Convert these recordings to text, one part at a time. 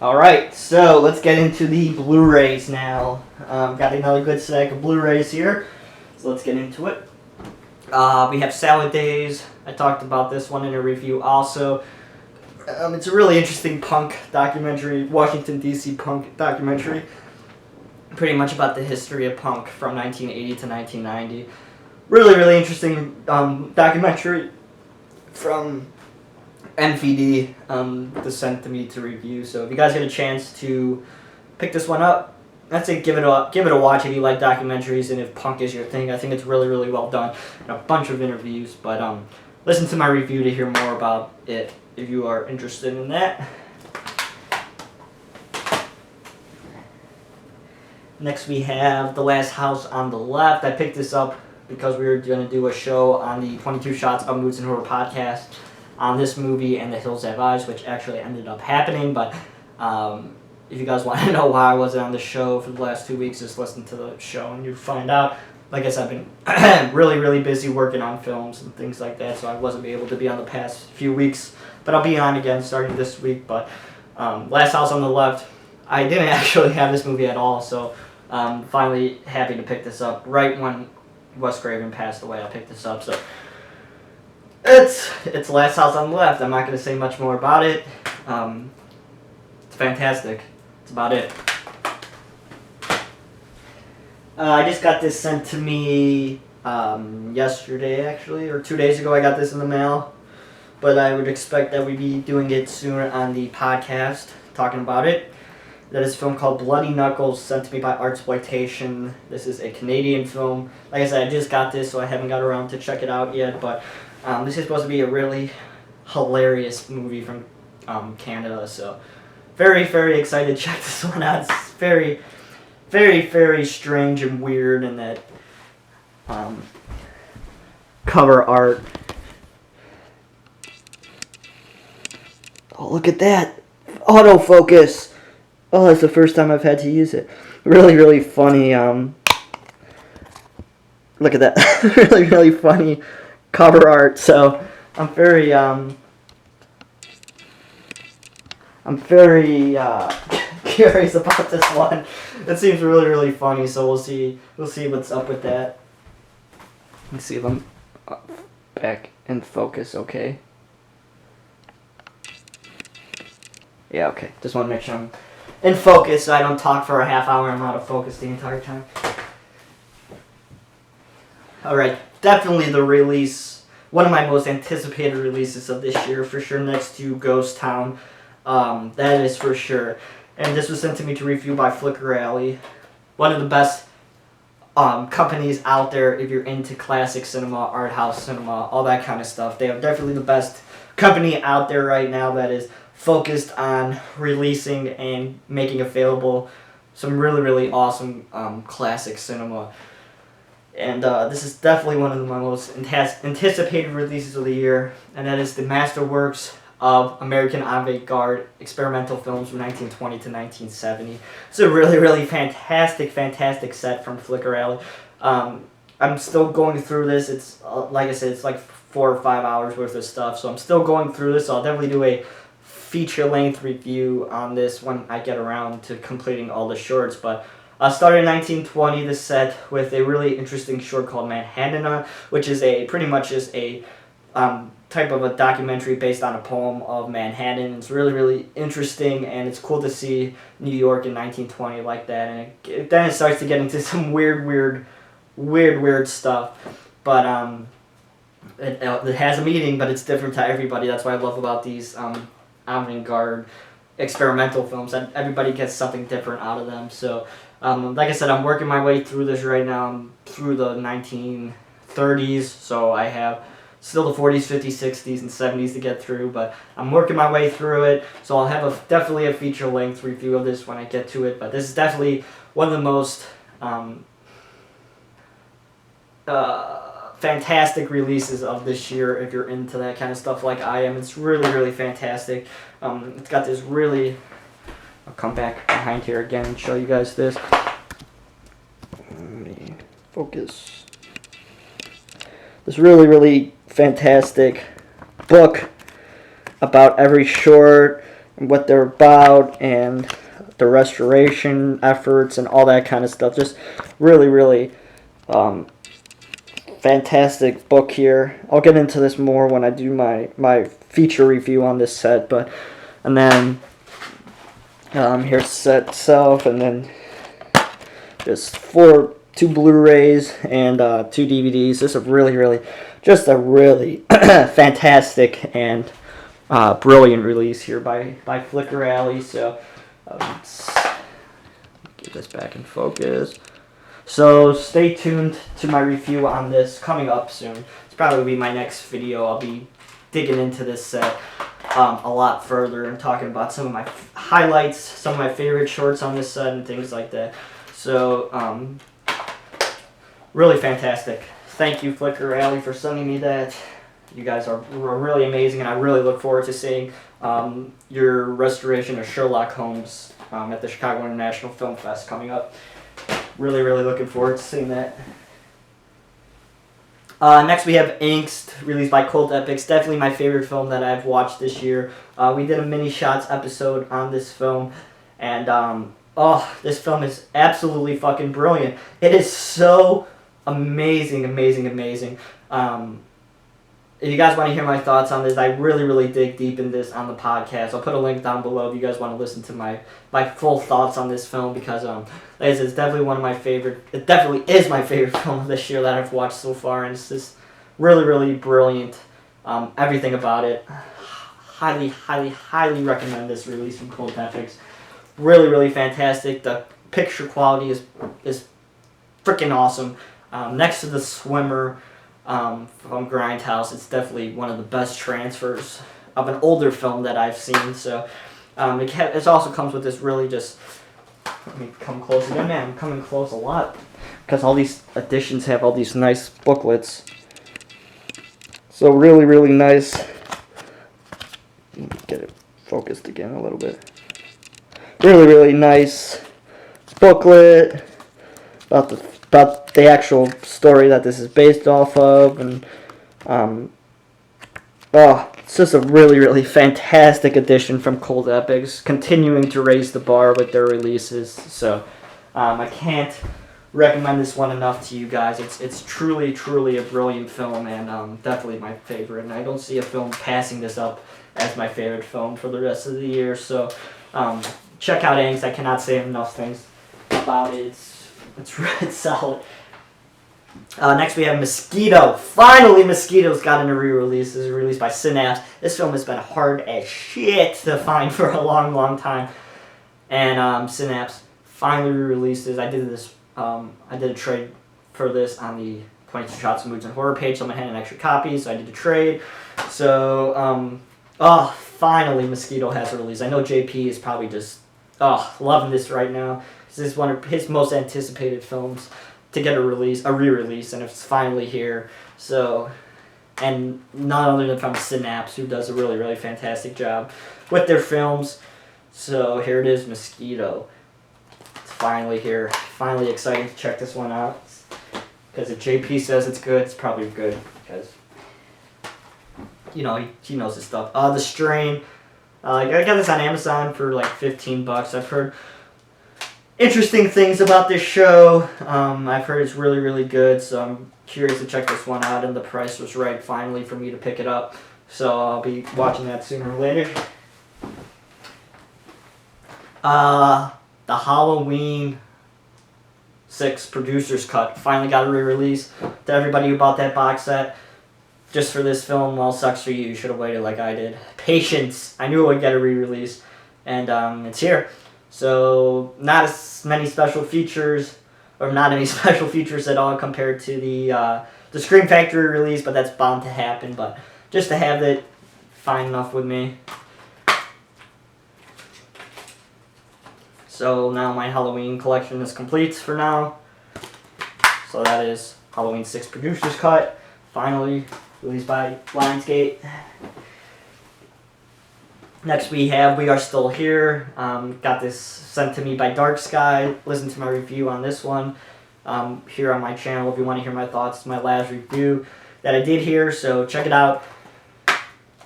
Alright, so let's get into the Blu-rays now. Got another good stack of Blu-rays here, so let's get into it. We have Salad Days. I talked about this one in a review also. It's a really interesting punk documentary, Washington, D.C. punk documentary. Pretty much about the history of punk from 1980 to 1990. Really interesting documentary from NVD was sent to me to review. So if you guys get a chance to pick this one up, I'd say give it a watch if you like documentaries and if punk is your thing. I think it's really well done and a bunch of interviews. But listen to my review to hear more about it if you are interested in that. Next we have The Last House on the Left. I picked this up because we were going to do a show on the 22 Shots of Moods and Horror podcast on this movie and The Hills Have Eyes, which actually ended up happening. But if you guys want to know why I wasn't on the show for the last 2 weeks, just listen to the show and you find out. Like I said, I've been really busy working on films and things like that, so I wasn't able to be on the past few weeks. But I'll be on again starting this week. But Last House on the Left, I didn't actually have this movie at all, so I'm finally happy to pick this up. Right when Wes Craven passed away, I picked this up. So it's Last House on the Left. I'm not going to say much more about it. It's fantastic. That's about it. I just got this sent to me yesterday, actually, or 2 days ago. I got this in the mail, but I would expect that we'd be doing it soon on the podcast, talking about it. That is a film called Bloody Knuckles, sent to me by Artsploitation. This is a Canadian film. Like I said, I just got this, so I haven't got around to check it out yet, but this is supposed to be a really hilarious movie from Canada, so very excited to check this one out. It's very strange and weird in that cover art. Oh, look at that! Autofocus! Oh, it's the first time I've had to use it. Really funny. Look at that. really funny cover art. So I'm very curious about this one. It seems really funny. So we'll see what's up with that. Let's see if I'm back in focus. Okay. Yeah. Okay. Just want to make sure I'm in focus so I don't talk for a half hour and I'm out of focus the entire time. Alright, definitely the release, one of my most anticipated releases of this year, for sure, next to Ghost Town. That is for sure. And this was sent to me to review by Flicker Alley. One of the best companies out there if you're into classic cinema, art house cinema, all that kind of stuff. They are definitely the best company out there right now that is focused on releasing and making available some really awesome classic cinema. And this is definitely one of my most anticipated releases of the year, and that is the masterworks of American avant-garde experimental films from 1920 to 1970. It's a really fantastic set from Flicker Alley. I'm still going through this. It's like I said, it's like 4 or 5 hours worth of stuff, so I'm still going through this. So I'll definitely do a feature-length review on this when I get around to completing all the shorts. But started in 1920, this set, with a really interesting short called Manhattan, which is pretty much just a type of a documentary based on a poem of Manhattan. It's really interesting, and it's cool to see New York in 1920 like that. And then it starts to get into some weird stuff. But it has a meaning, but it's different to everybody. That's what I love about these avant-garde experimental films, that everybody gets something different out of them. So like I said, I'm working my way through this right now. I'm through the 1930s, so I have still the 40s, 50s, 60s, and 70s to get through, but I'm working my way through it, so I'll have definitely a feature-length review of this when I get to it. But this is definitely one of the most fantastic releases of this year if you're into that kind of stuff like I am. It's really fantastic. It's got this really... I'll come back behind here again and show you guys this. Let me focus. This really fantastic book about every short and what they're about and the restoration efforts and all that kind of stuff. Just really, really fantastic book here. I'll get into this more when I do my feature review on this set, and then here's the set itself, and then just two Blu-rays and 2 DVDs. This is just a really fantastic and brilliant release here by Flicker Alley. So let's get this back in focus. So stay tuned to my review on this coming up soon. It's probably be my next video. I'll be digging into this set a lot further and talking about some of my highlights, some of my favorite shorts on this set and things like that. So really fantastic. Thank you, Flicker Alley, for sending me that. You guys are really amazing, and I really look forward to seeing your restoration of Sherlock Holmes at the Chicago International Film Fest coming up. Really, really looking forward to seeing that. Next we have Angst, released by Cult Epics. Definitely my favorite film that I've watched this year. We did a mini shots episode on this film, and this film is absolutely fucking brilliant. It is so amazing. If you guys want to hear my thoughts on this, I really, really dig deep in this on the podcast. I'll put a link down below if you guys want to listen to my full thoughts on this film, because like I said, it's definitely one of my favorite. It definitely is my favorite film of this year that I've watched so far, and it's just really, really brilliant. Everything about it. Highly, highly, highly recommend this release from Cult Epics. Really, really fantastic. The picture quality is freaking awesome. Next to The Swimmer from Grindhouse, it's definitely one of the best transfers of an older film that I've seen. So it also comes with this really just, let me come close again. Man, I'm coming close a lot because all these editions have all these nice booklets. So really, really nice. Let me get it focused again a little bit. Really, really nice booklet about the actual story that this is based off of, and it's just a really, really fantastic addition from Cult Epics, continuing to raise the bar with their releases. So I can't recommend this one enough to you guys. It's truly, truly a brilliant film, and definitely my favorite, and I don't see a film passing this up as my favorite film for the rest of the year. So check out Angst. I cannot say enough things about it. It's solid. Next we have Mosquito. Finally, Mosquito's gotten a re-release. This is released by Synapse. This film has been hard as shit to find for a long, long time, and Synapse finally re-released this. I did a trade for this on the 22 Shots, Moods, and Horror page. Someone had an extra copy, so I did a trade. So finally, Mosquito has a release. I know JP is probably just loving this right now. This is one of his most anticipated films to get a re-release, and it's finally here. So, and none other than from Synapse, who does a really, really fantastic job with their films. So here it is, Mosquito. It's finally here. Finally exciting to check this one out, because if JP says it's good, it's probably good, because he knows his stuff. The Strain. I got this on Amazon for like $15. I've heard interesting things about this show. I've heard it's really, really good, so I'm curious to check this one out, and the price was right finally for me to pick it up. So I'll be watching that sooner or later. The Halloween 6 Producer's Cut finally got a re-release. To everybody who bought that box set just for this film, well, sucks for you. You should have waited like I did. Patience. I knew it would get a re-release, and it's here. So not as many special features, or not any special features at all compared to the Scream Factory release, but that's bound to happen. But just to have it, fine enough with me. So now my Halloween collection is complete for now. So that is Halloween 6 Producer's Cut, finally released by Lionsgate. Next we have We Are Still Here. Got this sent to me by Dark Sky. Listen to my review on this one here on my channel if you want to hear my thoughts. It's my last review that I did here, so check it out.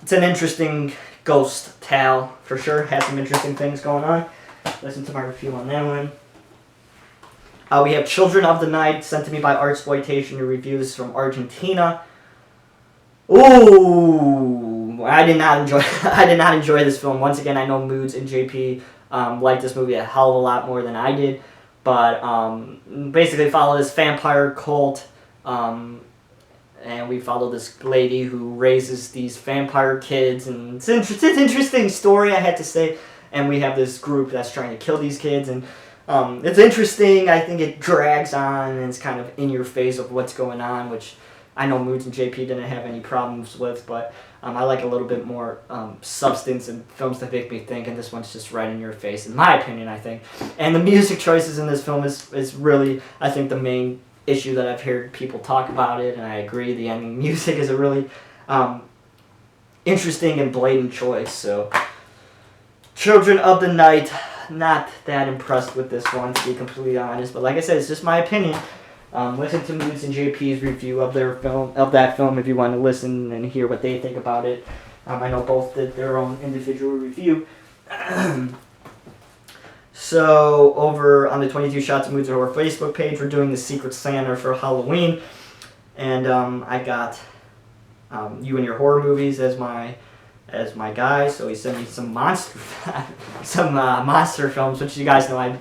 It's an interesting Ghost Tale, for sure. Has some interesting things going on. Listen to my review on that one. We have Children of the Night, sent to me by Artsploitation to review. This is from Argentina. Ooh, I did not enjoy this film. Once again, I know Moods and JP liked this movie a hell of a lot more than I did. But basically follow this vampire cult, and we follow this lady who raises these vampire kids, and it's an interesting story, I had to say. And we have this group that's trying to kill these kids, and it's interesting. I think it drags on, and it's kind of in your face of what's going on, which I know Moods and JP didn't have any problems with, but I like a little bit more substance in films that make me think, and this one's just right in your face, in my opinion, I think. And the music choices in this film is really, I think, the main issue that I've heard people talk about it, and I agree. The ending music is a really interesting and blatant choice. So, Children of the Night, not that impressed with this one, to be completely honest. But like I said, it's just my opinion. Listen to Moods and JP's review of that film if you want to listen and hear what they think about it. I know both did their own individual review. So over on the 22 Shots of Moods and Horror Facebook page, we're doing the Secret Santa for Halloween, and I got You and Your Horror Movies as my guy. So he sent me some monster films, which you guys know I'm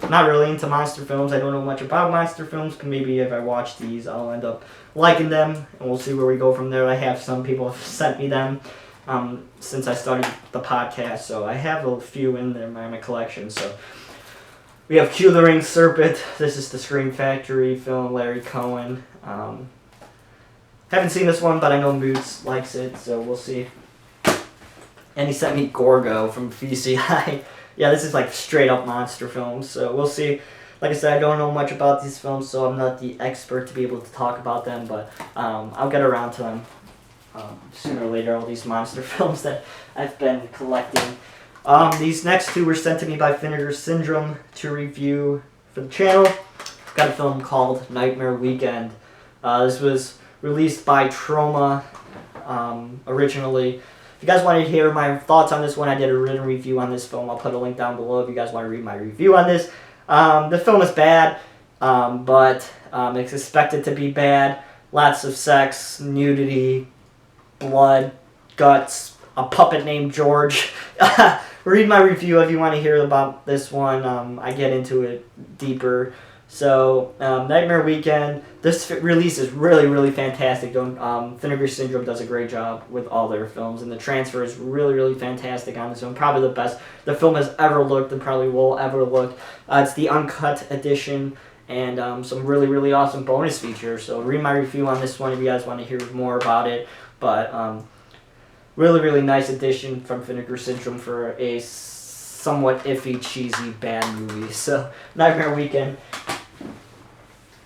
not really into monster films. I don't know much about monster films, but maybe if I watch these, I'll end up liking them, and we'll see where we go from there. I have some people have sent me them since I started the podcast, so I have a few in there in my collection. So we have Q the Ring Serpent. This is the Scream Factory film, Larry Cohen. Haven't seen this one, but I know Moods likes it, so we'll see. And he sent me Gorgo from VCI. Yeah, this is like straight up monster films, so we'll see. Like I said, I don't know much about these films, so I'm not the expert to be able to talk about them, but I'll get around to them sooner or later, all these monster films that I've been collecting. These next two were sent to me by Vinegar Syndrome to review for the channel. I've got a film called Nightmare Weekend. This was released by Troma originally. If you guys want to hear my thoughts on this one, I did a written review on this film. I'll put a link down below if you guys want to read my review on this. The film is bad, but it's expected to be bad. Lots of sex, nudity, blood, guts, a puppet named George. Read my review if you want to hear about this one. I get into it deeper. So, Nightmare Weekend, this release is really, really fantastic. Vinegar Syndrome does a great job with all their films, and the transfer is really, really fantastic on this one. Probably the best the film has ever looked and probably will ever look. It's the uncut edition and some really, really awesome bonus features. So, read my review on this one if you guys want to hear more about it. But, really, really nice edition from Vinegar Syndrome for a somewhat iffy, cheesy, bad movie. So, Nightmare Weekend.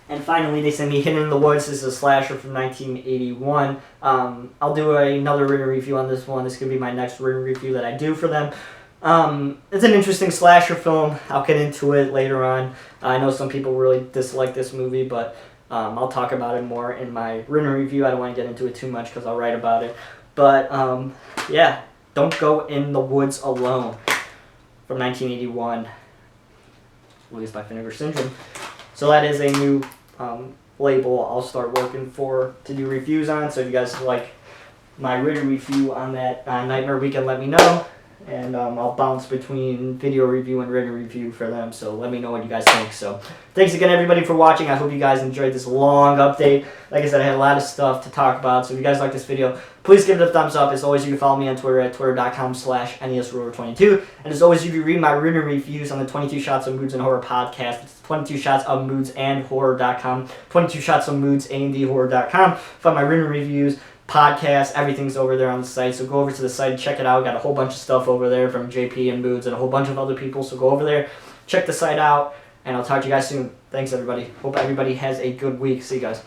And finally, they sent me Hidden in the Woods. This is a slasher from 1981. I'll do another written review on this one. This could be my next written review that I do for them. It's an interesting slasher film. I'll get into it later on. I know some people really dislike this movie, but I'll talk about it more in my written review. I don't want to get into it too much because I'll write about it. But, yeah, Don't Go in the Woods Alone from 1981, released by Vinegar Syndrome. So that is a new label I'll start working to do reviews on. So if you guys like my written review on that Nightmare Weekend, let me know. And I'll bounce between video review and written review for them. So let me know what you guys think. So thanks again, everybody, for watching. I hope you guys enjoyed this long update. Like I said, I had a lot of stuff to talk about. So if you guys like this video, please give it a thumbs up. As always, you can follow me on Twitter at twitter.com/NESRuler22. And as always, you can read my written reviews on the 22 Shots of Moods and Horror podcast. It's 22 Shots of Moods and Horror.com. 22 Shots of Moods and Horror.com. Find my written reviews, podcast, everything's over there on the site. So go over to the site and check it out. Got a whole bunch of stuff over there from JP and Moods and a whole bunch of other people. So go over there, check the site out, and I'll talk to you guys soon. Thanks, everybody. Hope everybody has a good week. See you guys.